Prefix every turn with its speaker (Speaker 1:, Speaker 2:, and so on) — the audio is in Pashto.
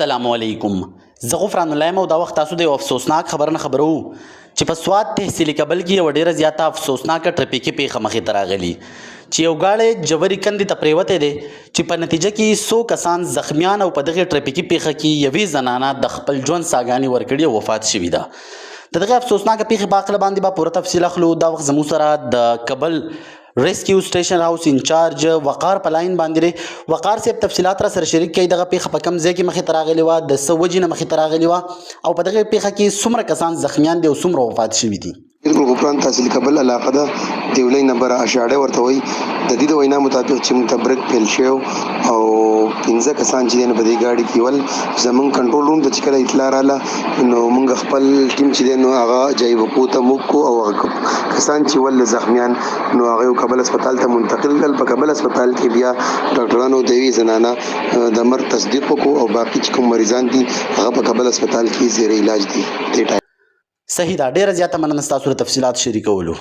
Speaker 1: السلام علیکم. زه غفران الله یم او دا وخت تاسو د یو افسوسناک خبر نه خبرو چې په سوات تحصیلي کابل کې یوه ډېره زیاته افسوسناکه ټرافیکي پیښه مخې ته راغلي چې یو ګاډی جواري کندې ته پرېوتی دی چې په نتیجه کې څو کسان زخمیان او په دغې ټرافیکي پیښه کې یوې زنانه د خپل ژوند ساګانې ورکړي او وفات شوي ده. د دغې افسوسناکه پیښې په هکله باندې به پوره تفصیل اخلو. دا وخت زموږ سره د کابل ریسکیو سټیشن هاوس انچارج وقار په لاین باندې دی. وقار صاحب تفصیلات را سره شریک کړي. دغه پیښه په کوم ځای کې مخې ته راغلې وه، د څه وجې نه مخې ته راغلې وه او په دغې پیښه کې څومره کسان زخمیان دي او څومره وفات شوي دي.
Speaker 2: بالکل غفران تحصیل کابل علاقه ده، دیولۍ نمبر اشاړه ورته وایي. د دې د وینا مطابق چې موږ ته بریک پیل شوی او 15 کسان چې دی نو په دې ګاډي کې ول زموږ کنټرول روم ته چې کله اطلاع راغله نو موږ خپل ټیم چې دی نو هغه جایبکو ته موږ کو او هغه کسان چې ول زخمیان نو هغه کابل هسپتال ته منتقل کړل. په کابل هسپتال کې بیا ډاکټرانو د یوې زنانه د مرګ تصدیق وکړو او باقي چې کوم مریضان دي هغه په کابل هسپتال کې زیر علاج دي.
Speaker 1: صحیح ده. ډېره زیاته مننه ستاسو د تفصیلات شریکولو.